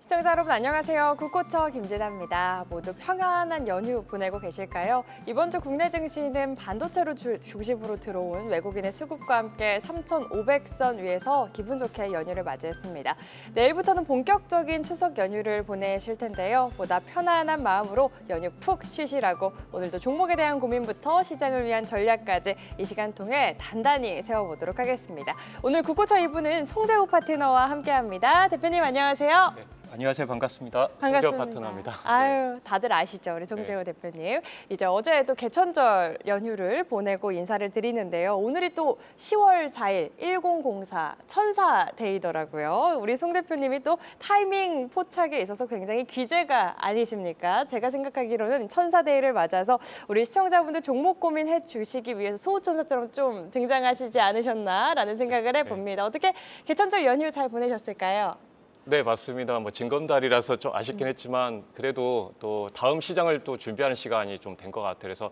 시청자 여러분 안녕하세요. 국고처 김진아입니다. 모두 평안한 연휴 보내고 계실까요? 이번 주 국내 증시는 반도체로 중심으로 들어온 외국인의 수급과 함께 3,500선 위에서 기분 좋게 연휴를 맞이했습니다. 내일부터는 본격적인 추석 연휴를 보내실 텐데요. 보다 편안한 마음으로 연휴 푹 쉬시라고 오늘도 종목에 대한 고민부터 시장을 위한 전략까지 이 시간 통해 단단히 세워보도록 하겠습니다. 오늘 국고처 2부는 송재호 파트너와 함께합니다. 대표님 안녕하세요. 네. 안녕하세요. 반갑습니다. 반갑습니다. 송재호 파트너입니다. 아유, 다들 아시죠? 우리 송재호 대표님. 이제 어제 또 개천절 연휴를 보내고 인사를 드리는데요. 오늘이 또 10월 4일 1004 천사데이더라고요. 우리 송 대표님이 또 타이밍 포착에 있어서 굉장히 귀재가 아니십니까? 제가 생각하기로는 천사데이를 맞아서 우리 시청자분들 종목 고민해 주시기 위해서 소호천사처럼 좀 등장하시지 않으셨나라는 생각을 해봅니다. 어떻게 개천절 연휴 잘 보내셨을까요? 네, 맞습니다. 징검다리라서 좀 아쉽긴 했지만 그래도 또 다음 시장을 또 준비하는 시간이 좀 된 것 같아요. 그래서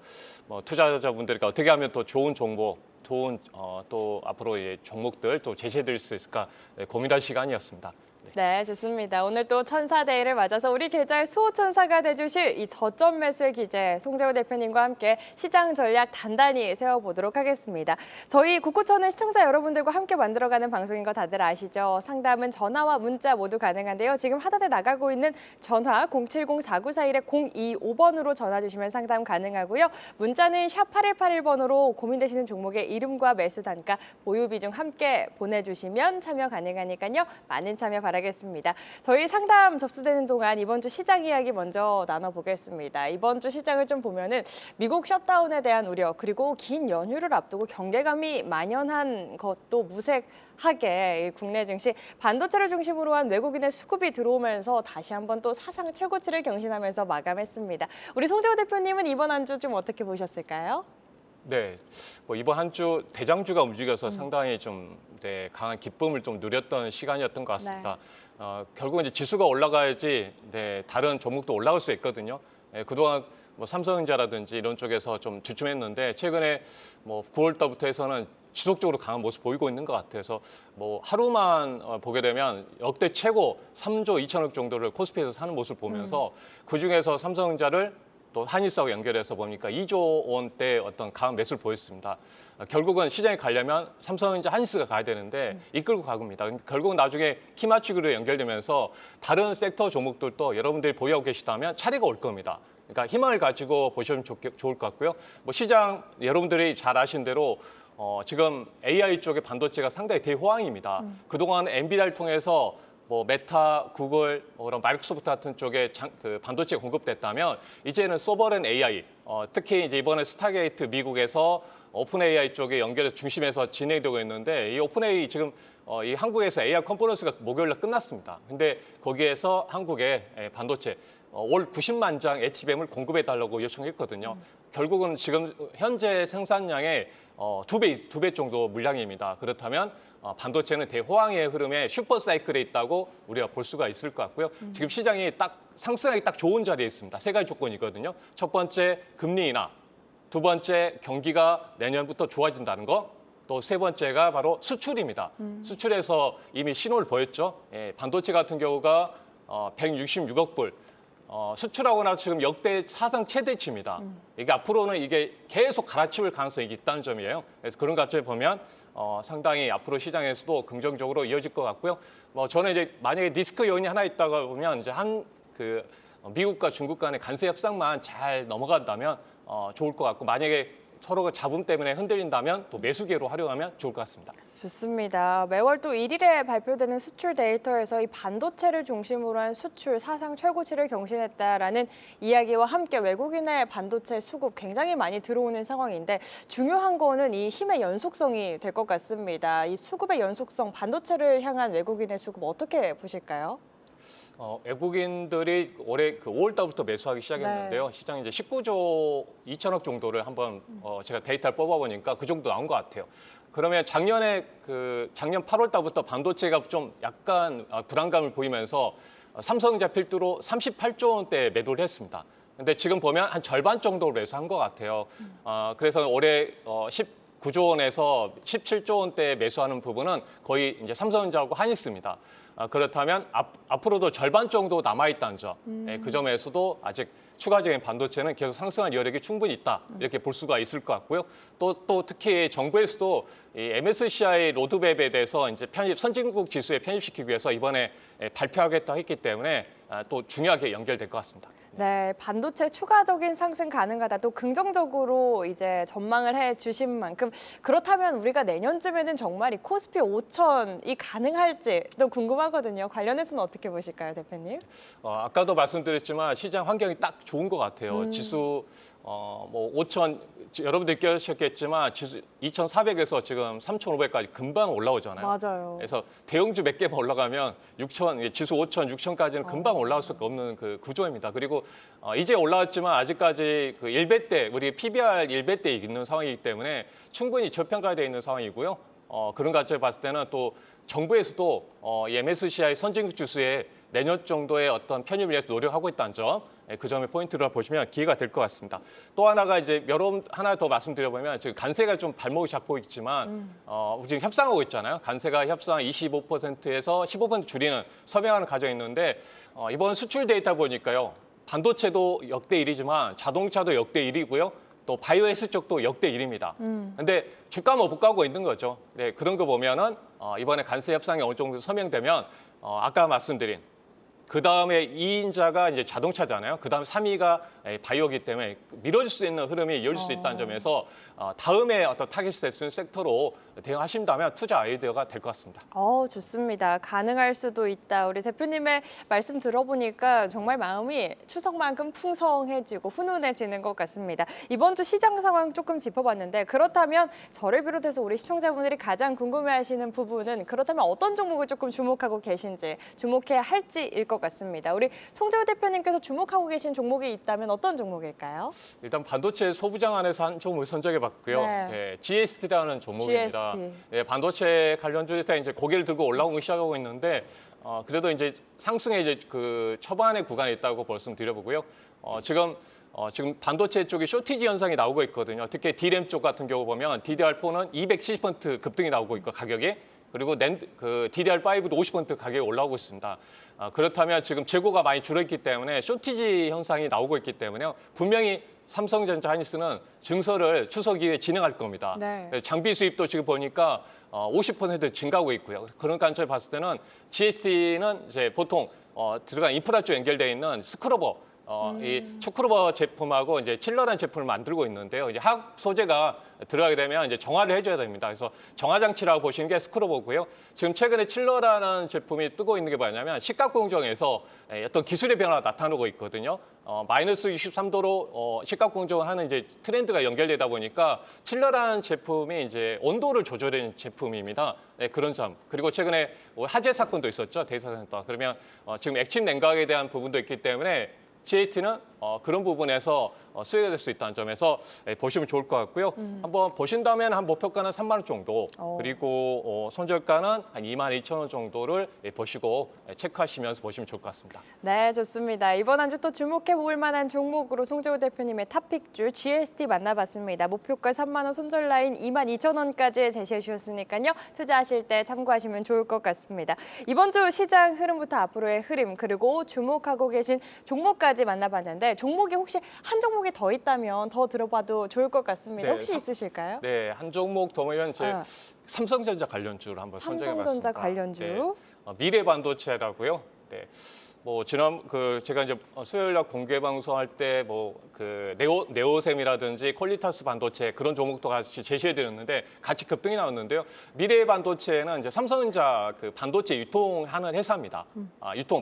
투자자분들께 어떻게 하면 또 좋은 정보, 좋은 또 앞으로 종목들 또 제시해드릴 수 있을까 고민할 시간이었습니다. 네, 좋습니다. 오늘 또 천사데이를 맞아서 우리 계좌의 수호천사가 돼주실 이 저점 매수의 기재 송재호 대표님과 함께 시장 전략 단단히 세워보도록 하겠습니다. 저희 국고처는 시청자 여러분들과 함께 만들어가는 방송인 거 다들 아시죠? 상담은 전화와 문자 모두 가능한데요. 지금 하단에 나가고 있는 전화 070-4941-025번으로 전화 주시면 상담 가능하고요. 문자는 샵 8181번으로 고민되시는 종목의 이름과 매수 단가, 보유 비중 함께 보내주시면 참여 가능하니까요. 많은 참여 바라겠습니다. 저희 상담 접수되는 동안 이번 주 시장 이야기 먼저 나눠보겠습니다. 이번 주 시장을 좀 보면은 미국 셧다운에 대한 우려 그리고 긴 연휴를 앞두고 경계감이 만연한 것도 무색하게 국내 증시 반도체를 중심으로 한 외국인의 수급이 들어오면서 다시 한번 또 사상 최고치를 경신하면서 마감했습니다. 우리 송재호 대표님은 이번 한 주 좀 어떻게 보셨을까요? 네, 이번 한 주 대장주가 움직여서 상당히 좀 강한 기쁨을 좀 누렸던 시간이었던 것 같습니다. 결국 이제 지수가 올라가야지 다른 종목도 올라올 수 있거든요. 그동안 삼성전자라든지 이런 쪽에서 좀 주춤했는데 최근에 9월 달부터 해서는 지속적으로 강한 모습 보이고 있는 것 같아서 하루만 보게 되면 역대 최고 3조 2천억 정도를 코스피에서 사는 모습을 보면서 그중에서 삼성전자를 또 한일사하고 연결해서 보니까 2조 원대 어떤 강한 매수를 보였습니다. 결국은 시장에 가려면 삼성전자, 한일스가 가야 되는데 이끌고 가고입니다. 결국은 나중에 키 맞추기로 연결되면서 다른 섹터 종목들도 여러분들이 보유하고 계시다면 차례가 올 겁니다. 그러니까 희망을 가지고 보시면 좋을 것 같고요. 시장 여러분들이 잘 아신 대로 지금 AI 쪽의 반도체가 상당히 대호황입니다. 그동안 엔비디아를 통해서 메타, 구글, 그런 마이크로소프트 같은 쪽에 반도체 공급됐다면 이제는 소버렌 AI, 특히 이제 이번에 스타게이트 미국에서 오픈 AI 쪽에 연결해서 중심에서 진행되고 있는데 이 오픈 AI 지금 이 한국에서 AI 컨퍼런스가 목요일날 끝났습니다. 근데 거기에서 한국에 반도체 올 90만 장 HBM을 공급해 달라고 요청했거든요. 결국은 지금 현재 생산량의 두 배 정도 물량입니다. 그렇다면 반도체는 대호황의 흐름에 슈퍼사이클에 있다고 우리가 볼 수가 있을 것 같고요. 지금 시장이 딱 상승하기 딱 좋은 자리에 있습니다. 세 가지 조건이거든요. 첫 번째 금리 인하, 두 번째 경기가 내년부터 좋아진다는 거, 또 세 번째가 바로 수출입니다. 수출에서 이미 신호를 보였죠. 반도체 같은 경우가 166억 불. 수출하고 나서 지금 역대 사상 최대치입니다. 이게 앞으로는 이게 계속 갈아치울 가능성이 있다는 점이에요. 그래서 그런 관점에 보면 상당히 앞으로 시장에서도 긍정적으로 이어질 것 같고요. 저는 이제 만약에 리스크 요인이 하나 있다가 보면 이제 미국과 중국 간의 관세 협상만 잘 넘어간다면 좋을 것 같고 만약에 서로가 잡음 때문에 흔들린다면 또 매수기로 활용하면 좋을 것 같습니다. 좋습니다. 매월 또 1일에 발표되는 수출 데이터에서 이 반도체를 중심으로 한 수출 사상 최고치를 경신했다라는 이야기와 함께 외국인의 반도체 수급 굉장히 많이 들어오는 상황인데 중요한 거는 이 힘의 연속성이 될 것 같습니다. 이 수급의 연속성, 반도체를 향한 외국인의 수급 어떻게 보실까요? 외국인들이 올해 5월 달부터 매수하기 시작했는데요. 시장이 이제 19조 2천억 정도를 한번 제가 데이터를 뽑아보니까 그 정도 나온 것 같아요. 그러면 작년 8월 달부터 반도체가 좀 약간 불안감을 보이면서 삼성전자 필두로 38조 원대 매도를 했습니다. 근데 지금 보면 한 절반 정도로 매수한 것 같아요. 그래서 올해 19조 원에서 17조 원대 매수하는 부분은 거의 이제 삼성전자하고 한일스입니다. 그렇다면 앞으로도 절반 정도 남아있다는 점, 그 점에서도 아직 추가적인 반도체는 계속 상승할 여력이 충분히 있다 이렇게 볼 수가 있을 것 같고요. 또 특히 정부에서도 이 MSCI 로드맵에 대해서 이제 선진국 지수에 편입시키기 위해서 이번에 발표하겠다 했기 때문에 또 중요하게 연결될 것 같습니다. 네, 반도체 추가적인 상승 가능하다. 또 긍정적으로 이제 전망을 해 주신 만큼 그렇다면 우리가 내년쯤에는 정말 이 코스피 5천이 가능할지 또 궁금하거든요. 관련해서는 어떻게 보실까요, 대표님? 아까도 말씀드렸지만 시장 환경이 딱 좋은 것 같아요. 지수 뭐 5천 여러분 느끼셨겠지만 지수 2,400에서 지금 3,500까지 금방 올라오잖아요. 맞아요. 그래서 대형주 몇 개만 올라가면 6천 지수 5천, 6천까지는 금방 올라올 수밖에 없는 그 구조입니다. 그리고 이제 올라왔지만 아직까지 그 1배대 우리 PBR 1배대에 있는 상황이기 때문에 충분히 저평가되어 있는 상황이고요. 그런 관점을 봤을 때는 또 정부에서도 이 MSCI 선진국 지수에 내년 정도의 어떤 편입을 위해서 노력하고 있다는 점, 그 점에 포인트를 보시면 기회가 될 것 같습니다. 또 하나가 이제 여러분 하나 더 말씀드려보면 지금 간세가 좀 발목이 잡고 있지만 지금 협상하고 있잖아요. 간세가 협상 25%에서 15% 줄이는 서명하는 과정이 있는데 이번 수출 데이터 보니까요. 반도체도 역대 1위지만 자동차도 역대 1위고요. 또 바이오에스 쪽도 역대 1위입니다. 근데 주가만 못 가고 있는 거죠. 네, 그런 거 보면은 이번에 간세 협상이 어느 정도 서명되면 아까 말씀드린 그 다음에 2인자가 이제 자동차잖아요. 그 다음 3위가 바이오기 때문에 밀어줄 수 있는 흐름이 이어질 수 있다는 점에서 다음에 어떤 타깃이 될 수 있는 섹터로 대응하신다면 투자 아이디어가 될 것 같습니다. 좋습니다. 가능할 수도 있다. 우리 대표님의 말씀 들어보니까 정말 마음이 추석만큼 풍성해지고 훈훈해지는 것 같습니다. 이번 주 시장 상황 조금 짚어봤는데 그렇다면 저를 비롯해서 우리 시청자분들이 가장 궁금해하시는 부분은 그렇다면 어떤 종목을 조금 주목하고 계신지 주목해야 할지일 것 같습니다. 우리 송재호 대표님께서 주목하고 계신 종목이 있다면 어떤 종목일까요? 일단 반도체 소부장 안에서 한 종목을 선정해봤고요. 네. GST라는 종목입니다. GST. 반도체 관련주에 이제 고개를 들고 올라오기 시작하고 있는데 그래도 이제 상승의 이제 그 초반의 구간에 있다고 말씀드려보고요. 지금 반도체 쪽에 쇼티지 현상이 나오고 있거든요. 특히 D램 쪽 같은 경우 보면 DDR4는 270% 급등이 나오고 있고 가격에 그리고 DDR5도 50% 가격이 올라오고 있습니다. 그렇다면 지금 재고가 많이 줄어있기 때문에 쇼티지 현상이 나오고 있기 때문에요. 분명히 삼성전자 하이닉스는 증설을 추석 이후에 진행할 겁니다. 네. 장비 수입도 지금 보니까 50% 증가하고 있고요. 그런 관점을 봤을 때는 GST는 이제 보통 들어간 인프라 쪽 연결되어 있는 스크러버 이 초크로버 제품하고 이제 칠러라는 제품을 만들고 있는데요. 이제 화학 소재가 들어가게 되면 이제 정화를 해줘야 됩니다. 그래서 정화 장치라고 보시는 게 스크러버고요. 지금 최근에 칠러라는 제품이 뜨고 있는 게 뭐냐면 식각 공정에서 어떤 기술의 변화가 나타나고 있거든요. 마이너스 63도로 식각 공정을 하는 이제 트렌드가 연결되다 보니까 칠러라는 제품이 이제 온도를 조절하는 제품입니다. 네, 그런 점. 그리고 최근에 화재 사건도 있었죠. 대사센터. 그러면 지금 액침 냉각에 대한 부분도 있기 때문에 GAT는 그런 부분에서 수혜가 될 수 있다는 점에서 보시면 좋을 것 같고요. 한번 보신다면 한 목표가는 3만 원 정도 그리고 손절가는 한 22,000원 정도를 보시고 체크하시면서 보시면 좋을 것 같습니다. 네, 좋습니다. 이번 한 주 또 주목해 볼 만한 종목으로 송재호 대표님의 탑픽주 GST 만나봤습니다. 목표가 3만 원, 손절 라인 22,000원까지 제시해 주셨으니까요. 투자하실 때 참고하시면 좋을 것 같습니다. 이번 주 시장 흐름부터 앞으로의 흐름 그리고 주목하고 계신 종목까지 만나봤는데 종목이 혹시 한 종목이 더 있다면 더 들어봐도 좋을 것 같습니다. 네, 혹시 있으실까요? 네, 한 종목 더 보면 삼성전자 관련주를 한번 선정해봤습니다. 삼성전자 관련주. 네, 미래반도체라고요. 네. 제가 이제 수요일 날 공개 방송할 때 네오셈이라든지 퀄리타스 반도체 그런 종목도 같이 제시해 드렸는데 같이 급등이 나왔는데요. 미래 반도체는 이제 삼성전자 그 반도체 유통하는 회사입니다.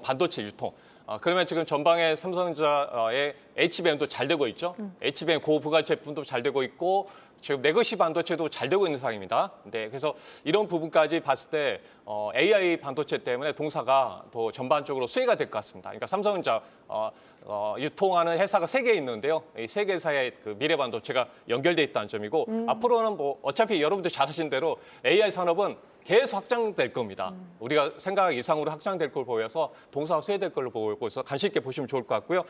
반도체 유통. 그러면 지금 전방에 삼성전자의 HBM도 잘 되고 있죠. HBM 고부가 제품도 잘 되고 있고 지금 레거시 반도체도 잘 되고 있는 상황입니다. 네, 그래서 이런 부분까지 봤을 때 AI 반도체 때문에 동사가 더 전반적으로 수혜가 될 것 같습니다. 그러니까 삼성전자 유통하는 회사가 3개 있는데요. 이 3개 회사의 그 미래 반도체가 연결돼 있다는 점이고 앞으로는 어차피 여러분들 잘 아시는 대로 AI 산업은 계속 확장될 겁니다. 우리가 생각 이상으로 확장될 걸 보여서 동사가 수혜될 걸로 보고 있어서 관심 있게 보시면 좋을 것 같고요.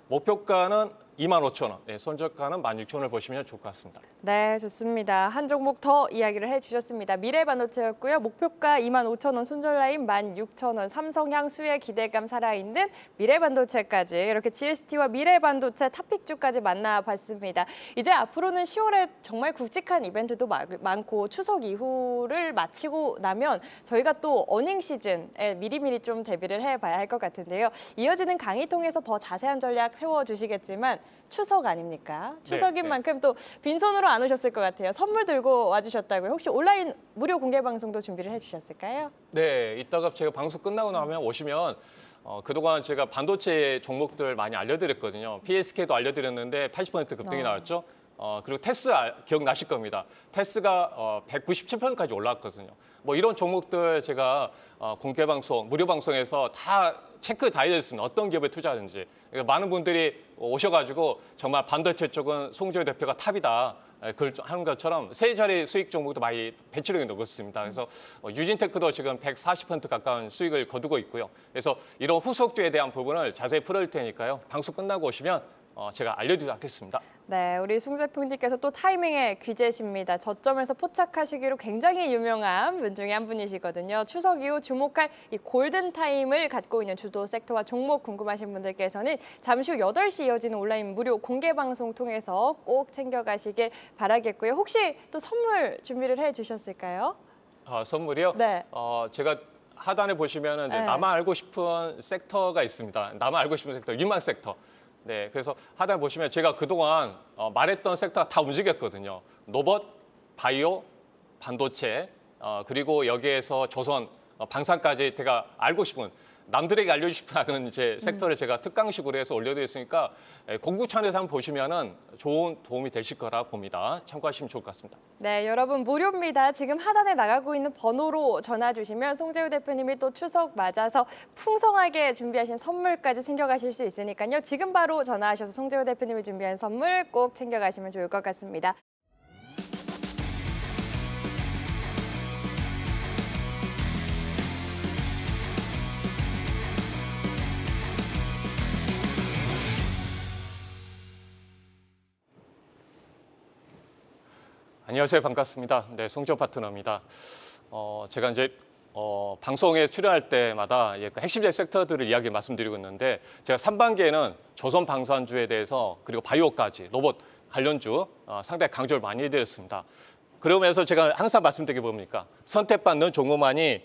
목표가는 25,000원, 네, 손절가는 16,000원을 보시면 좋을 것 같습니다. 네, 좋습니다. 한 종목 더 이야기를 해주셨습니다. 미래반도체였고요. 목표가 25,000원, 손절 라인 16,000원, 삼성향수의 기대감 살아있는 미래반도체까지 이렇게 GST와 미래반도체 탑픽주까지 만나봤습니다. 이제 앞으로는 10월에 정말 굵직한 이벤트도 많고 추석 이후를 마치고 나면 저희가 또 어닝 시즌에 미리미리 좀 대비를 해봐야 할 것 같은데요. 이어지는 강의 통해서 더 자세한 전략 세워주시겠지만 추석 아닙니까? 추석인 네. 만큼 또 빈손으로 안 오셨을 것 같아요. 선물 들고 와주셨다고요. 혹시 온라인 무료 공개 방송도 준비를 해주셨을까요? 네, 이따가 제가 방송 끝나고 나면 오시면 그동안 제가 반도체 종목들 많이 알려드렸거든요. PSK도 알려드렸는데 80% 급등이 나왔죠. 그리고 테스 기억나실 겁니다. 테스가 197%까지 올라왔거든요. 뭐 이런 종목들 제가 공개 방송, 무료 방송에서 다 체크 다 해줬습니다. 어떤 기업에 투자하는지. 그러니까 많은 분들이 오셔가지고 정말 반도체 쪽은 송재호 대표가 탑이다. 그걸 하는 것처럼 세 자리 수익 종목도 많이 배치력이 높았습니다. 그래서 유진테크도 지금 140% 가까운 수익을 거두고 있고요. 그래서 이런 후속주에 대한 부분을 자세히 풀어줄 테니까요. 방송 끝나고 오시면 제가 알려드리도록 하겠습니다. 네, 우리 송세풍님께서 또 타이밍의 귀재십니다. 저점에서 포착하시기로 굉장히 유명한 분 중에 한 분이시거든요. 추석 이후 주목할 이 골든 타임을 갖고 있는 주도 섹터와 종목 궁금하신 분들께서는 잠시 후 8시 이어지는 온라인 무료 공개 방송 통해서 꼭 챙겨가시길 바라겠고요. 혹시 또 선물 준비를 해주셨을까요? 선물이요? 네. 제가 하단에 보시면은 이제 네. 나만 알고 싶은 섹터가 있습니다. 나만 알고 싶은 섹터, 유망 섹터. 네, 그래서 하단에 보시면 제가 그동안 말했던 섹터가 다 움직였거든요. 로봇, 바이오, 반도체, 그리고 여기에서 조선, 방산까지 제가 알고 싶은 남들에게 알려주고 싶은 이제 섹터를 제가 특강식으로 해서 올려드렸으니까 공구천에서 한번 보시면은 좋은 도움이 되실 거라 봅니다. 참고하시면 좋을 것 같습니다. 네, 여러분 무료입니다. 지금 하단에 나가고 있는 번호로 전화 주시면 송재우 대표님이 또 추석 맞아서 풍성하게 준비하신 선물까지 챙겨가실 수 있으니까요. 지금 바로 전화하셔서 송재우 대표님이 준비한 선물 꼭 챙겨가시면 좋을 것 같습니다. 안녕하세요. 반갑습니다. 네, 송재호 파트너입니다. 제가 이제 방송에 출연할 때마다 그 핵심적 섹터들을 이야기 말씀드리고 있는데 제가 3반기에는 조선 방산주에 대해서 그리고 바이오까지 로봇 관련주 상당히 강조를 많이 해드렸습니다. 그러면서 제가 항상 말씀드리게 뭡니까? 선택받는 종목만이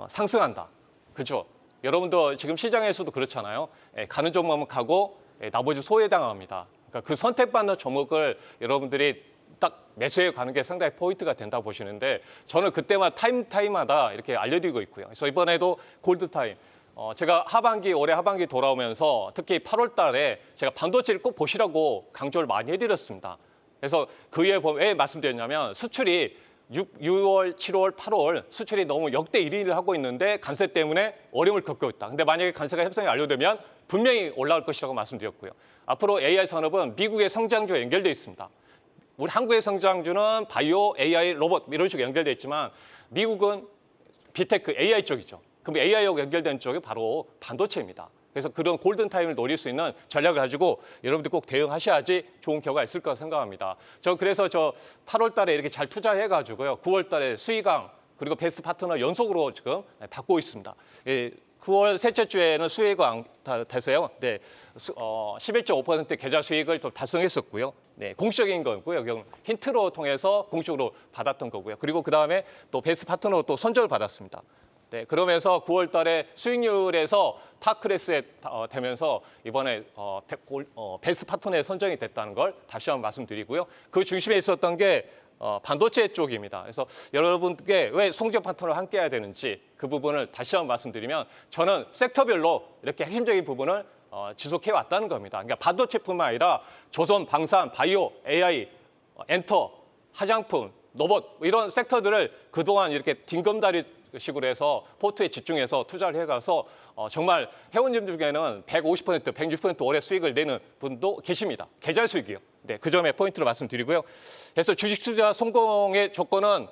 상승한다. 그렇죠? 여러분도 지금 시장에서도 그렇잖아요. 가는 종목만 가고 나머지 소외당합니다. 그러니까 그 선택받는 종목을 여러분들이 딱 매수해 가는 게 상당히 포인트가 된다고 보시는데 저는 그때마다 타임마다 이렇게 알려드리고 있고요. 그래서 이번에도 골드타임. 제가 올해 하반기 돌아오면서 특히 8월 달에 제가 반도체를 꼭 보시라고 강조를 많이 해드렸습니다. 그래서 그 이후에 왜 말씀드렸냐면 수출이 6월, 7월, 8월 수출이 너무 역대 1위를 하고 있는데 관세 때문에 어려움을 겪고 있다. 근데 만약에 관세가 협상이 완료되면 분명히 올라올 것이라고 말씀드렸고요. 앞으로 AI 산업은 미국의 성장주와 연결되어 있습니다. 우리 한국의 성장주는 바이오, AI, 로봇 이런 식으로 연결되어 있지만 미국은 비테크, AI 쪽이죠. 그럼 AI하고 연결된 쪽이 바로 반도체입니다. 그래서 그런 골든타임을 노릴 수 있는 전략을 가지고 여러분들 꼭 대응하셔야지 좋은 결과가 있을 거라 생각합니다. 그래서 8월 달에 이렇게 잘 투자해가지고요. 9월 달에 수익강 그리고 베스트 파트너 연속으로 지금 받고 있습니다. 9월 셋째 주에는 수익왕 돼서요. 네, 11.5% 계좌 수익을 좀 달성했었고요. 네, 공식적인 거고요. 여기 힌트로 통해서 공식으로 받았던 거고요. 그리고 그 다음에 또 베스트 파트너 또 선정을 받았습니다. 네, 그러면서 9월 달에 수익률에서 탑클래스에 되면서 이번에 베스트 파트너에 선정이 됐다는 걸 다시 한번 말씀드리고요. 그 중심에 있었던 게 반도체 쪽입니다. 그래서 여러분께 왜 송재호 파트너와 함께 해야 되는지 그 부분을 다시 한번 말씀드리면 저는 섹터별로 이렇게 핵심적인 부분을 지속해 왔다는 겁니다. 그러니까 반도체뿐만 아니라 조선, 방산, 바이오, AI, 엔터, 화장품, 로봇 이런 섹터들을 그동안 이렇게 딩검다리 식으로 해서 포트에 집중해서 투자를 해가서 정말 회원님 중에는 150%, 160% 올해 수익을 내는 분도 계십니다. 계좌 수익이요. 네, 그 점에 포인트로 말씀드리고요. 그래서 주식 투자 성공의 조건은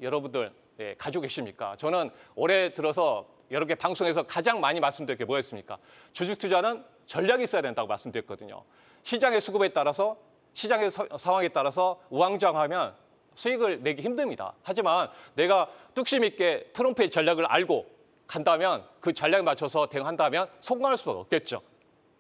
여러분들 가지고 계십니까? 저는 올해 들어서 여러 개 방송에서 가장 많이 말씀드린 게 뭐였습니까? 주식 투자는 전략이 있어야 된다고 말씀드렸거든요. 시장의 수급에 따라서 시장의 상황에 따라서 우왕좌왕하면 수익을 내기 힘듭니다. 하지만 내가 뚝심 있게 트럼프의 전략을 알고 간다면 그 전략에 맞춰서 대응한다면 성공할 수가 없겠죠.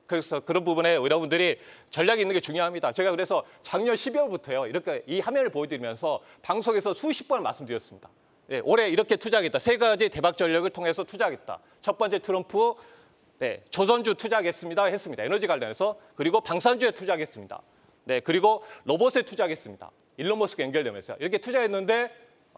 그래서 그런 부분에 여러분들이 전략이 있는 게 중요합니다. 제가 그래서 작년 12월부터요. 이렇게 이 화면을 보여드리면서 방송에서 수십 번 말씀드렸습니다. 네, 올해 이렇게 투자하겠다. 세 가지 대박 전략을 통해서 투자하겠다. 첫 번째 트럼프, 네, 조선주 투자하겠습니다. 했습니다. 에너지 관련해서. 그리고 방산주에 투자하겠습니다. 네, 그리고 로봇에 투자하겠습니다. 일론 머스크 연결되면서 이렇게 투자했는데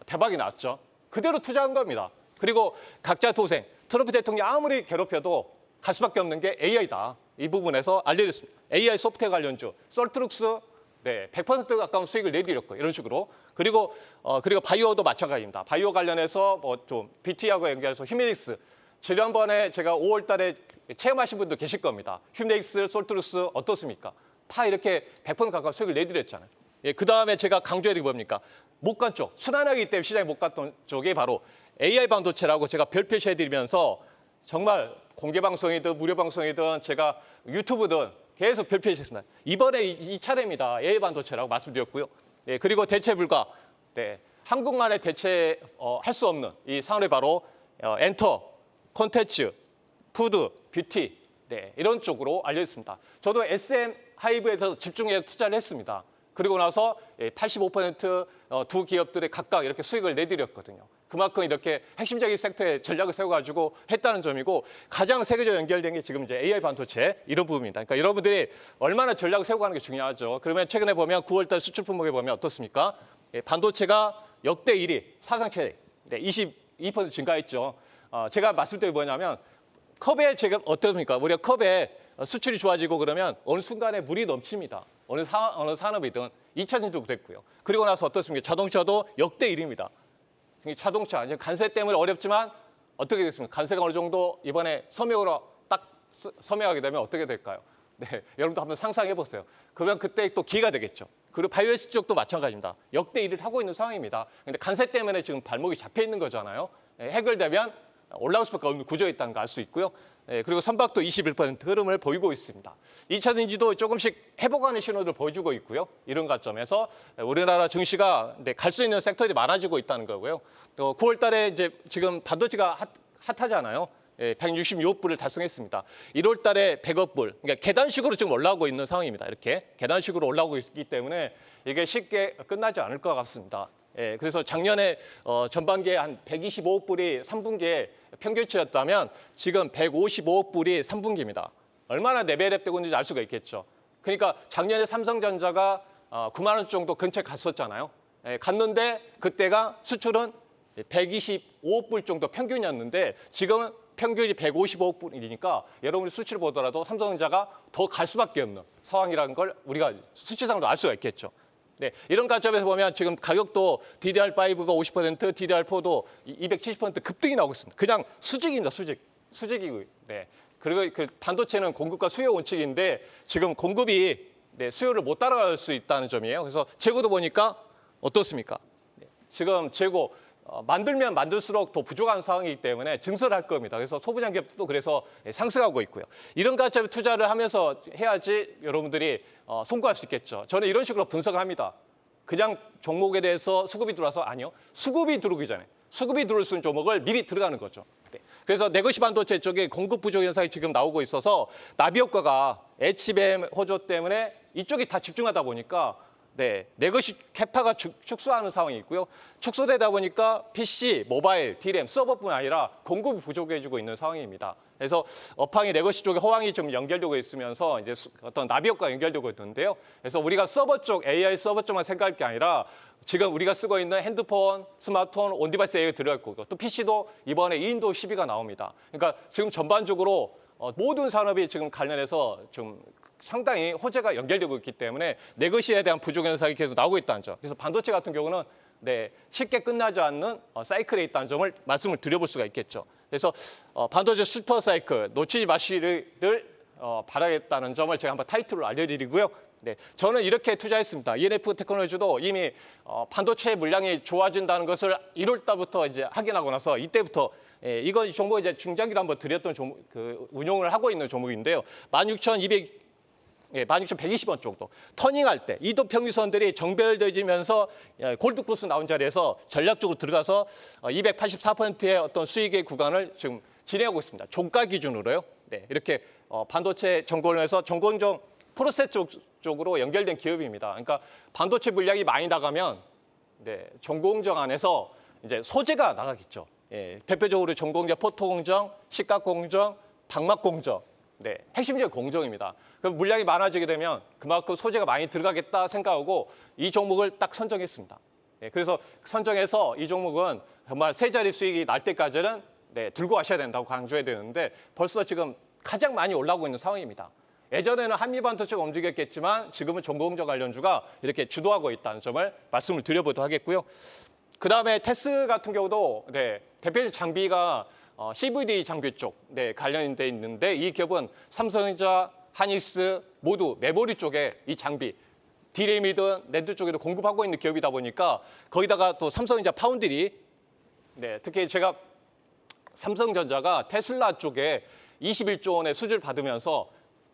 대박이 났죠. 그대로 투자한 겁니다. 그리고 각자 도생. 트럼프 대통령이 아무리 괴롭혀도 갈 수밖에 없는 게 AI다. 이 부분에서 알려졌습니다. AI 소프트웨어 관련주, 썰트룩스, 네, 100% 가까운 수익을 내드렸고 이런 식으로. 그리고 바이오도 마찬가지입니다. 바이오 관련해서 뭐 좀 BT하고 연결해서 휴메닉스. 지난번에 제가 5월달에 체험하신 분도 계실 겁니다. 휴메닉스, 솔트루스 어떻습니까? 다 이렇게 100% 가까운 수익을 내드렸잖아요. 예, 그 다음에 제가 강조해드린 게 뭡니까? 못 간 쪽, 순환하기 때문에 시장에 못 갔던 쪽이 바로 AI 반도체라고 제가 별 표시해드리면서 정말 공개 방송이든 무료 방송이든 제가 유튜브든 계속 별 표시했습니다. 이번에 이 차례입니다. AI 반도체라고 말씀드렸고요. 예, 그리고 대체 불가. 네, 한국만의 대체 할 수 없는 이 산업이 바로 엔터, 콘텐츠, 푸드, 뷰티, 네, 이런 쪽으로 알려졌습니다. 저도 SM 하이브에서 집중해서 투자를 했습니다. 그리고 나서 85% 두 기업들이 각각 이렇게 수익을 내드렸거든요. 그만큼 이렇게 핵심적인 섹터에 전략을 세워가지고 했다는 점이고 가장 세계적으로 연결된 게 지금 이제 AI 반도체 이런 부분입니다. 그러니까 여러분들이 얼마나 전략을 세우고 가는 게 중요하죠. 그러면 최근에 보면 9월달 수출 품목에 보면 어떻습니까? 반도체가 역대 1위, 사상 최대, 네, 22% 증가했죠. 제가 말씀드린 게 뭐냐면 컵에 지금 어떻습니까? 우리가 컵에 수출이 좋아지고 그러면 어느 순간에 물이 넘칩니다. 어느 산업이든 2차 진도 됐고요. 그리고 나서 어떻습니까? 자동차도 역대 1위입니다. 자동차, 이제 관세 때문에 어렵지만 어떻게 됐습니까? 관세가 어느 정도 이번에 서명으로 딱 서명하게 되면 어떻게 될까요? 네, 여러분도 한번 상상해 보세요. 그러면 그때 또 기회가 되겠죠. 그리고 바이오에스 쪽도 마찬가지입니다. 역대 1위를 하고 있는 상황입니다. 근데 관세 때문에 지금 발목이 잡혀 있는 거잖아요. 네, 해결되면 올라올 수밖에 없는 구조에 있다는 거 알 수 있고요. 네, 그리고 선박도 21% 흐름을 보이고 있습니다. 2차 전지도 조금씩 회복하는 신호를 보여주고 있고요. 이런 관점에서 우리나라 증시가 갈 수 있는 섹터들이 많아지고 있다는 거고요. 9월 달에 이제 지금 반도체가 핫하잖아요. 166불을 달성했습니다. 1월 달에 100억 불, 그러니까 계단식으로 지금 올라오고 있는 상황입니다. 이렇게 계단식으로 올라오고 있기 때문에 이게 쉽게 끝나지 않을 것 같습니다. 예, 그래서 작년에 전반기에 한 125억 불이 3분기에 평균치였다면 지금 155억 불이 3분기입니다. 얼마나 레벨업 되고 있는지 알 수가 있겠죠. 그러니까 작년에 삼성전자가 9만 원 정도 근처에 갔었잖아요. 예, 갔는데 그때가 수출은 125억 불 정도 평균이었는데 지금은 평균이 155억 불이니까 여러분이 수치를 보더라도 삼성전자가 더 갈 수밖에 없는 상황이라는 걸 우리가 수치상으로 알 수가 있겠죠. 네, 이런 관점에서 보면 지금 가격도 DDR5가 50%, DDR4도 270% 급등이 나오고 있습니다. 그냥 수직입니다, 수직이고. 네. 그리고 그 반도체는 공급과 수요 원칙인데 지금 공급이 수요를 못 따라갈 수 있다는 점이에요. 그래서 재고도 보니까 어떻습니까? 네. 지금 재고 만들면 만들수록 더 부족한 상황이기 때문에 증설할 겁니다. 그래서 소부장 기업도 그래서 상승하고 있고요. 이런 관점에 투자를 하면서 해야지 여러분들이 성공할 수 있겠죠. 저는 이런 식으로 분석을 합니다. 그냥 종목에 대해서 수급이 들어와서 아니요. 수급이 들어오기 전에 수급이 들어올 수 있는 종목을 미리 들어가는 거죠. 네. 그래서 네거시 반도체 쪽에 공급 부족 현상이 지금 나오고 있어서 나비 효과가 HBM 호조 때문에 이쪽이 다 집중하다 보니까 네, 네거시 캐파가 축소하는 상황이 있고요. 축소되다 보니까 PC, 모바일, D램, 서버뿐 아니라 공급이 부족해지고 있는 상황입니다. 그래서 업황이 네거시 쪽에 호황이 좀 연결되고 있으면서 이제 어떤 나비 효과가 연결되고 있는데요. 그래서 우리가 서버 쪽, AI 서버 쪽만 생각할 게 아니라 지금 우리가 쓰고 있는 핸드폰, 스마트폰, 온디바이스 AI가 들어갈 거고 또 PC도 이번에 2인도 12가 나옵니다. 그러니까 지금 전반적으로 모든 산업이 지금 관련해서 좀 상당히 호재가 연결되고 있기 때문에 네거시에 대한 부족 현상이 계속 나오고 있다는 점. 그래서 반도체 같은 경우는 쉽게 끝나지 않는 사이클에 있다는 점을 말씀을 드려볼 수가 있겠죠. 그래서 반도체 슈퍼 사이클 놓치지 마시기를 바라겠다는 점을 제가 한번 타이틀로 알려드리고요. 네, 저는 이렇게 투자했습니다. ENF 테크놀로지도 이미 반도체 물량이 좋아진다는 것을 1월 달부터 이제 확인하고 나서 이때부터 이건 이 종목 이제 중장기로 한번 드렸던 운용을 하고 있는 종목인데요. 16,120원 정도 터닝할 때 이동 평균선들이 정배열되어지면서 골드크로스 나온 자리에서 전략적으로 들어가서 284%의 어떤 수익의 구간을 지금 진행하고 있습니다. 종가 기준으로요. 네, 이렇게 반도체 전공에서 전공정 프로세스 쪽으로 연결된 기업입니다. 그러니까 반도체 물량이 많이 나가면 네, 전공정 안에서 이제 소재가 나가겠죠. 예, 대표적으로 전공정 포토공정, 식각공정, 방막공정, 네, 핵심적인 공정입니다. 그럼 물량이 많아지게 되면 그만큼 소재가 많이 들어가겠다 생각하고 이 종목을 딱 선정했습니다. 네, 그래서 선정해서 이 종목은 정말 세 자리 수익이 날 때까지는 네, 들고 가셔야 된다고 강조해야 되는데 벌써 지금 가장 많이 올라오고 있는 상황입니다. 예전에는 한미반도체가 움직였겠지만 지금은 전공정 관련주가 이렇게 주도하고 있다는 점을 말씀을 드려보도록 하겠고요. 그다음에 테스 같은 경우도 네, 대표적인 장비가 CVD 장비 쪽 네, 관련돼 있는데 이 기업은 삼성전자, 하닉스 모두 메모리 쪽에 이 장비 D램이든 낸드 쪽에도 공급하고 있는 기업이다 보니까 거기다가 또 삼성전자 파운드리 네, 특히 제가 삼성전자가 테슬라 쪽에 21조 원의 수주를 받으면서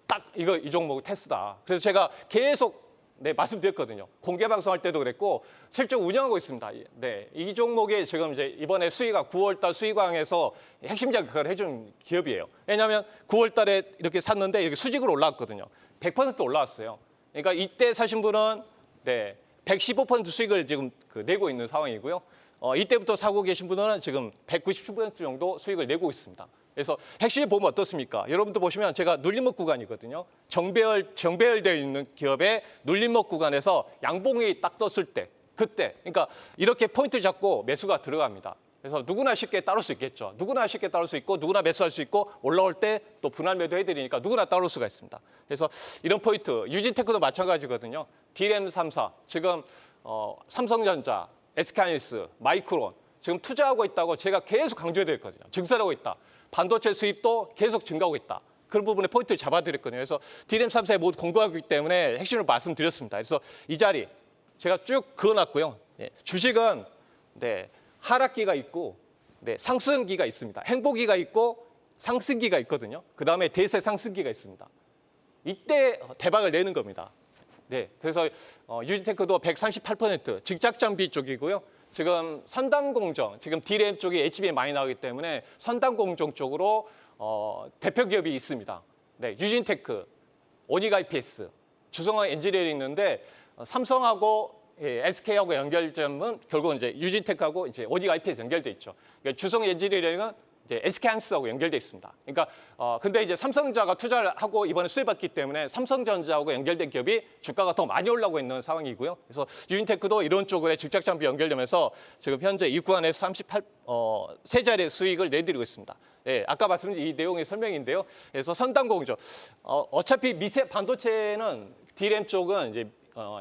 딱 이 종목 테스다. 그래서 제가 계속 네, 말씀드렸거든요. 공개 방송할 때도 그랬고 실제 운영하고 있습니다. 네, 이 종목이 지금 이제 이번에 수위가 9월달 수익왕에서 핵심적 그걸 해준 기업이에요. 왜냐하면 9월달에 이렇게 샀는데 이렇게 수직으로 올라왔거든요. 100% 올라왔어요. 그러니까 이때 사신 분은 네, 115% 수익을 지금 내고 있는 상황이고요. 이때부터 사고 계신 분은 지금 190% 정도 수익을 내고 있습니다. 그래서 핵심을 보면 어떻습니까? 여러분도 보시면 제가 눌림목 구간이거든요. 정배열되어 있는 기업의 눌림목 구간에서 양봉이 딱 떴을 때, 그때, 그러니까 이렇게 포인트를 잡고 매수가 들어갑니다. 그래서 누구나 쉽게 따를 수 있겠죠. 누구나 쉽게 따를 수 있고 누구나 매수할 수 있고 올라올 때 또 분할 매도 해드리니까 누구나 따를 수가 있습니다. 그래서 이런 포인트, 유진테크도 마찬가지거든요. D램 3사, 지금 삼성전자, SK하이닉스, 마이크론 지금 투자하고 있다고 제가 계속 강조해드렸거든요. 증설하고 있다. 반도체 수입도 계속 증가하고 있다. 그런 부분에 포인트를 잡아드렸거든요. 그래서 D램 3사에 모두 공부하고 있기 때문에 핵심을 말씀드렸습니다. 그래서 이 자리 제가 쭉 그어놨고요. 네, 주식은 네, 하락기가 있고 네, 상승기가 있습니다. 행보기가 있고 상승기가 있거든요. 그다음에 대세 상승기가 있습니다. 이때 대박을 내는 겁니다. 네, 그래서 유진테크도 138% 직작장비 쪽이고요. 지금 선단공정, 지금 D램 쪽이 HBM 많이 나오기 때문에 선단공정 쪽으로 대표 기업이 있습니다. 네, 유진테크, 오니가 IPS, 주성원 엔지니어링 있는데 삼성하고 SK하고 연결점은 결국은 이제 유진테크하고 이제 오니가 IPS 연결돼 있죠. 그러니까 주성원 엔지니어링은 이제 SK하이닉스하고 연결돼 있습니다. 그러니까 근데 이제 삼성전자가 투자를 하고 이번에 수혜받기 때문에 삼성전자하고 연결된 기업이 주가가 더 많이 올라오고 있는 상황이고요. 그래서 유인테크도 이런 쪽으로 직작장비 연결되면서 지금 현재 이 구간에서 세 자리의 수익을 내드리고 있습니다. 네, 아까 말씀드린 이 내용의 설명인데요. 그래서 선단공정 어차피 반도체는 D램 쪽은 이제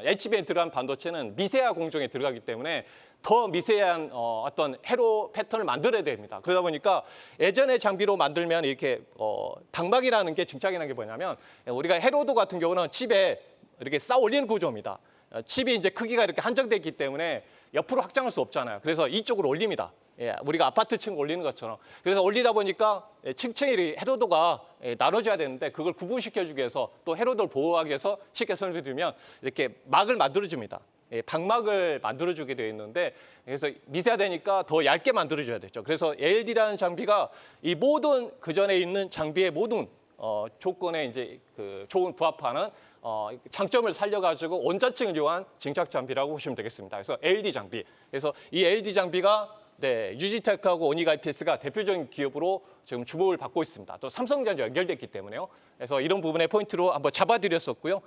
HBM 들어간 반도체는 미세화 공정에 들어가기 때문에 더 미세한 어떤 회로 패턴을 만들어야 됩니다. 그러다 보니까 예전의 장비로 만들면 이렇게 방막이라는 게 증착이라는 게 뭐냐면 우리가 회로도 같은 경우는 칩에 이렇게 쌓아 올리는 구조입니다. 칩이 이제 크기가 이렇게 한정돼 있기 때문에 옆으로 확장할 수 없잖아요. 그래서 이쪽으로 올립니다. 예, 우리가 아파트층 올리는 것처럼. 그래서 올리다 보니까 층층이 회로도가 나눠져야 되는데 그걸 구분시켜주기 위해서 또 회로도를 보호하기 위해서 쉽게 설명드리면 이렇게 막을 만들어줍니다. 예, 방막을 만들어주게 되어 있는데 그래서 미세화되니까 더 얇게 만들어줘야 되죠. 그래서 ALD라는 장비가 이 모든 그 전에 있는 장비의 모든 조건에 이제 좋은 부합하는 장점을 살려가지고 원자층을 이용한 증착 장비라고 보시면 되겠습니다. 그래서 ALD 장비. 그래서 이 ALD 장비가 네, 유진테크하고 오니가 IPS가 대표적인 기업으로 지금 주목을 받고 있습니다. 또 삼성전자 연결됐기 때문에요. 그래서 이런 부분의 포인트로 한번 잡아드렸었고요.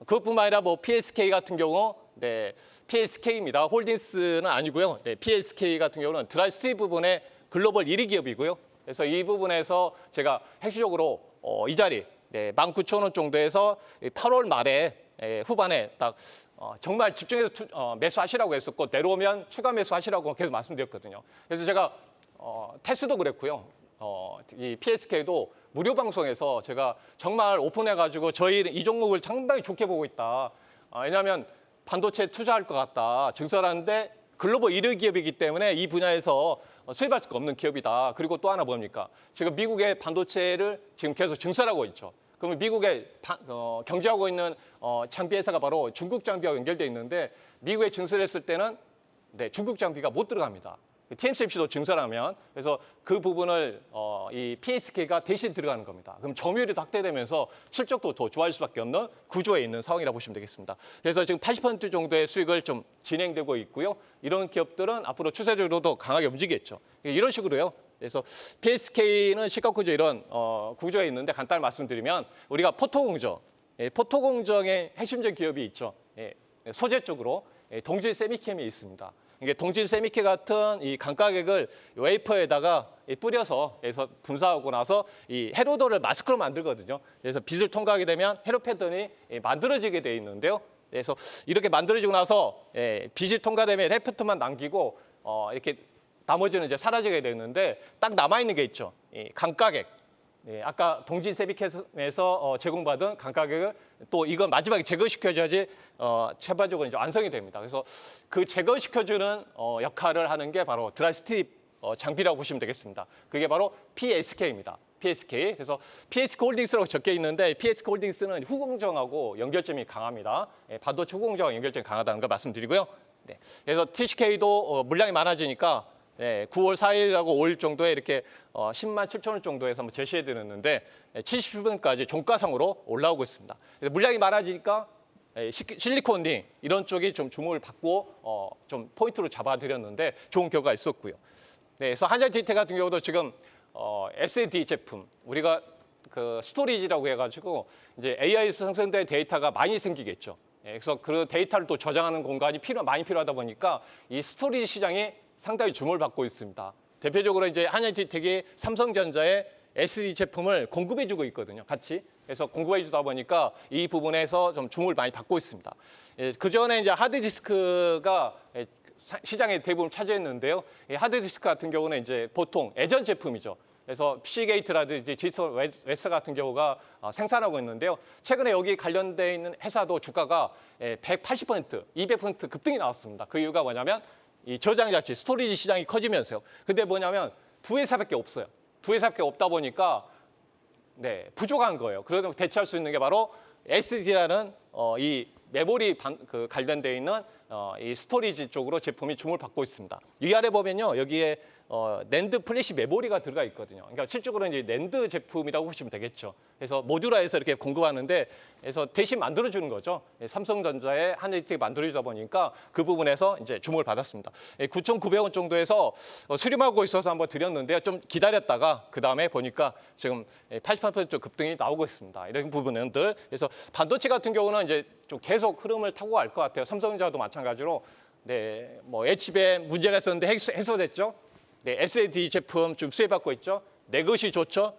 그것뿐만 아니라 뭐 PSK 같은 경우, 네, PSK입니다. 홀딩스는 아니고요. 네, PSK 같은 경우는 드라이 스트립 부분의 글로벌 1위 기업이고요. 그래서 이 부분에서 제가 핵심적으로 이 자리 네, 19,000원 정도에서 8월 말에 후반에 딱 정말 집중해서 매수하시라고 했었고 내려오면 추가 매수하시라고 계속 말씀드렸거든요. 그래서 제가 테스도 그랬고요. 이 PSK도 무료 방송에서 제가 정말 오픈해가지고 저희 이 종목을 상당히 좋게 보고 있다. 왜냐하면 반도체에 투자할 것 같다. 증설하는데 글로벌 1위 기업이기 때문에 이 분야에서 수입할 수가 없는 기업이다. 그리고 또 하나 뭡니까? 지금 미국의 반도체를 지금 계속 증설하고 있죠. 그러면 미국에 경제하고 있는 장비 회사가 바로 중국 장비와 연결돼 있는데 미국에 증설했을 때는 중국 장비가 못 들어갑니다. TSMC도 증설하면 그래서 그 부분을 이 PSK가 대신 들어가는 겁니다. 그럼 점유율이 확대되면서 실적도 더 좋아질 수밖에 없는 구조에 있는 상황이라고 보시면 되겠습니다. 그래서 지금 80% 정도의 수익을 좀 진행되고 있고요. 이런 기업들은 앞으로 추세적으로도 강하게 움직이겠죠. 이런 식으로요. 그래서 PSK는 시가구조 이런 구조에 있는데 간단히 말씀드리면 우리가 포토공정, 포토공정의 핵심적 기업이 있죠. 소재 쪽으로 동질 세미캠이 있습니다. 이게 동질 세미케 같은 이 강가객을 웨이퍼에다가 뿌려서 그래서 분사하고 나서 이 해로도를 마스크로 만들거든요. 그래서 빛을 통과하게 되면 해로 패턴이 만들어지게 돼 있는데요. 그래서 이렇게 만들어지고 나서 빛이 통과되면 레프트만 남기고 이렇게 나머지는 이제 사라지게 되는데 딱 남아 있는 게 있죠. 이 강가객. 아까 동질 세미캠에서 제공받은 강가객을 또 이건 마지막에 제거시켜줘야지 최반적으로 이제 완성이 됩니다. 그래서 그 제거시켜주는 역할을 하는 게 바로 드라이 스트립 장비라고 보시면 되겠습니다. 그게 바로 PSK입니다. PSK. 그래서 PSK 홀딩스라고 적혀 있는데 PSK 홀딩스는 후공정하고 연결점이 강합니다. 반도체 후공정하고 연결점이 강하다는 걸 말씀드리고요. 그래서 TCK도 물량이 많아지니까 9월 4일하고 5일 정도에 이렇게 10만 7천 원 정도에서 한번 제시해 드렸는데 70분까지 종가상으로 올라오고 있습니다. 물량이 많아지니까 실리콘딩 이런 쪽이 좀 주목을 받고 좀 포인트로 잡아드렸는데 좋은 결과가 있었고요. 그래서 한전디텍 같은 경우도 지금 SSD 제품 우리가 그 스토리지라고 해가지고 이제 AI에서 생성된 데이터가 많이 생기겠죠. 그래서 그 데이터를 또 저장하는 공간이 많이 필요하다 보니까 이 스토리지 시장이 상당히 주목을 받고 있습니다. 대표적으로 이제 한전디텍이 삼성전자의 SD 제품을 공급해주고 있거든요. 같이. 그래서 공급해주다 보니까 이 부분에서 좀 주목을 많이 받고 있습니다. 그 전에 이제 하드디스크가 시장의 대부분 차지했는데요. 이 하드디스크 같은 경우는 이제 보통 예전 제품이죠. 그래서 PC게이트라든지 디지털 웨스 같은 경우가 생산하고 있는데요. 최근에 여기 관련돼 있는 회사도 주가가 180%, 200% 급등이 나왔습니다. 그 이유가 뭐냐면 이 저장 자체, 스토리지 시장이 커지면서요. 근데 뭐냐면 두 회사밖에 없어요. 두 회사밖에 없다 보니까 부족한 거예요. 그래서 대체할 수 있는 게 바로 SSD라는 이 메모리 관련돼 있는 이 스토리지 쪽으로 제품이 주목을 받고 있습니다. 이 아래 보면요, 여기에 낸드 플래시 메모리가 들어가 있거든요. 그러니까 실적으로 이제 낸드 제품이라고 보시면 되겠죠. 그래서 모듈화해서 이렇게 공급하는데, 그래서 대신 만들어주는 거죠. 삼성전자에 한전디텍이 만들어주다 보니까 그 부분에서 이제 주목을 받았습니다. 9,900원 정도에서 수렴하고 있어서 한번 드렸는데요. 좀 기다렸다가 그 다음에 보니까 지금 88% 급등이 나오고 있습니다. 이런 부분들. 그래서 반도체 같은 경우는 이제 좀 계속 흐름을 타고 갈 것 같아요. 삼성전자도 마찬가지로 뭐 HBM 문제가 있었는데 해소됐죠. SSD 제품 좀 수혜받고 있죠. 것이 좋죠.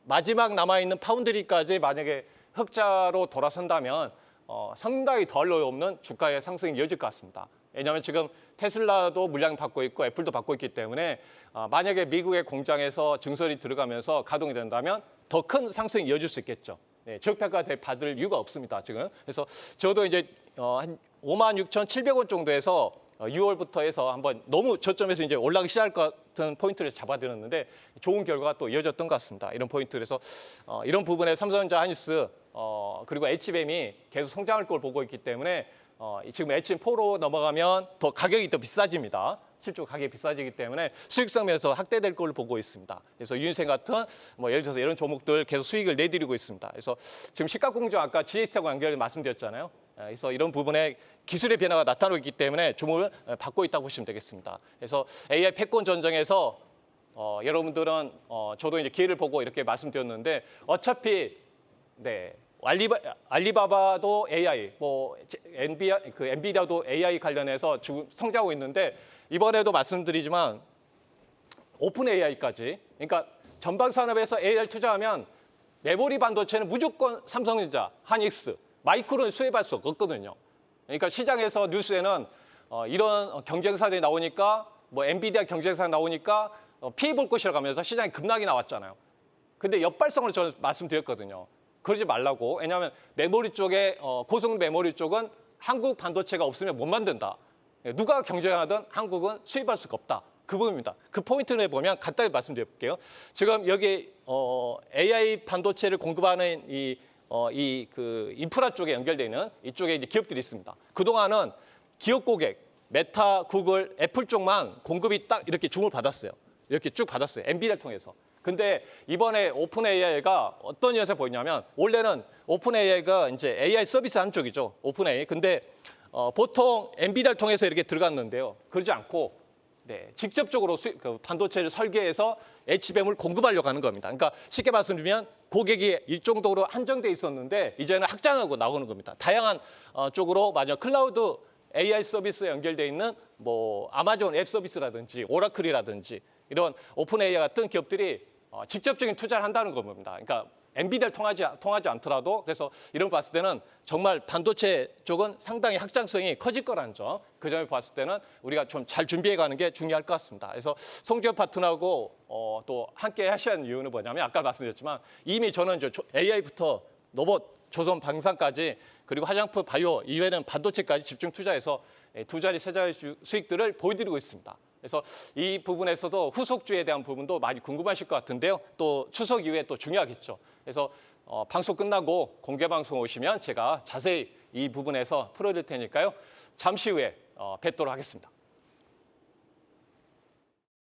마지막 남아있는 파운드리까지 만약에 흑자로 돌아선다면 상당히 더 어려움없는 주가의 상승이 이어질 것 같습니다. 왜냐하면 지금 테슬라도 물량 받고 있고 애플도 받고 있기 때문에 만약에 미국의 공장에서 증설이 들어가면서 가동이 된다면 더 큰 상승이 이어질 수 있겠죠. 저평가 받을 이유가 없습니다, 지금. 그래서 저도 이제 한 56,700원 정도에서 6월부터 해서 한번 너무 저점에서 이제 올라가기 시작할 것 같은 포인트를 잡아드렸는데 좋은 결과가 또 이어졌던 것 같습니다. 이런 포인트. 그래서 이런 부분에 삼성전자, 하니스 그리고 HBM이 계속 성장할 걸 보고 있기 때문에 지금 HBM4로 넘어가면 더 가격이 더 비싸집니다. 실제로 가격이 비싸지기 때문에 수익성 면에서 확대될 걸 보고 있습니다. 그래서 유인생 같은 뭐 예를 들어서 이런 종목들 계속 수익을 내드리고 있습니다. 그래서 지금 시가공정 아까 GST하고 연결 말씀드렸잖아요. 그래서 이런 부분에 기술의 변화가 나타나고 있기 때문에 주목을 받고 있다고 보시면 되겠습니다. 그래서 AI 패권 전쟁에서 여러분들은 저도 이제 기회를 보고 이렇게 말씀드렸는데 어차피 알리바바도 AI, 뭐 엔비디아도 AI 관련해서 지금 성장하고 있는데 이번에도 말씀드리지만 오픈 AI까지, 그러니까 전방 산업에서 AI를 투자하면 메모리 반도체는 무조건 삼성전자, 하닉스, 마이크로는 수혜받을 수 없거든요. 그러니까 시장에서 뉴스에는 이런 경쟁사들이 나오니까 뭐 엔비디아 경쟁사 나오니까 피해 볼 것이라고 하면서 시장에 급락이 나왔잖아요. 근데 역발성으로 저는 말씀드렸거든요. 그러지 말라고. 왜냐하면 메모리 쪽에 고성능 메모리 쪽은 한국 반도체가 없으면 못 만든다. 누가 경쟁하든 한국은 수입할 수가 없다. 그 부분입니다. 그 포인트를 보면 간단히 말씀드릴게요. 지금 여기 AI 반도체를 공급하는 그 인프라 쪽에 연결되어 있는 이쪽에 이제 기업들이 있습니다. 그동안은 기업 고객, 메타, 구글, 애플 쪽만 공급이 딱 이렇게 주문을 받았어요. 이렇게 쭉 받았어요. 엔비디아를 통해서. 근데 이번에 오픈 AI가 어떤 이유에서 보이냐면 원래는 오픈 AI가 이제 AI 서비스 한쪽이죠. 오픈 AI. 근데 보통 엔비디아를 통해서 이렇게 들어갔는데요. 그러지 않고 직접적으로 그 반도체를 설계해서 HBM을 공급하려고 하는 겁니다. 그러니까 쉽게 말씀드리면 고객이 이 정도로 한정돼 있었는데 이제는 확장하고 나오는 겁니다. 다양한 쪽으로 만약 클라우드 AI 서비스에 연결돼 있는 뭐 아마존 앱 서비스라든지 오라클이라든지 이런 오픈 AI 같은 기업들이 직접적인 투자를 한다는 겁니다. 그러니까 엔비디아를 통하지 않더라도 그래서 이런 거 봤을 때는 정말 반도체 쪽은 상당히 확장성이 커질 거라는 점. 그 점에 봤을 때는 우리가 좀 잘 준비해 가는 게 중요할 것 같습니다. 그래서 송지현 파트너하고 또 함께 하셔야 하는 이유는 뭐냐면 아까 말씀드렸지만 이미 저는 AI부터 로봇, 조선 방산까지 그리고 화장품, 바이오 이외에는 반도체까지 집중 투자해서 두 자리, 세 자리 수익들을 보여드리고 있습니다. 그래서 이 부분에서도 후속주에 대한 부분도 많이 궁금하실 것 같은데요. 또 추석 이후에 또 중요하겠죠. 그래서 방송 끝나고 공개 방송 오시면 제가 자세히 이 부분에서 풀어드릴 테니까요. 잠시 후에 뵙도록 하겠습니다.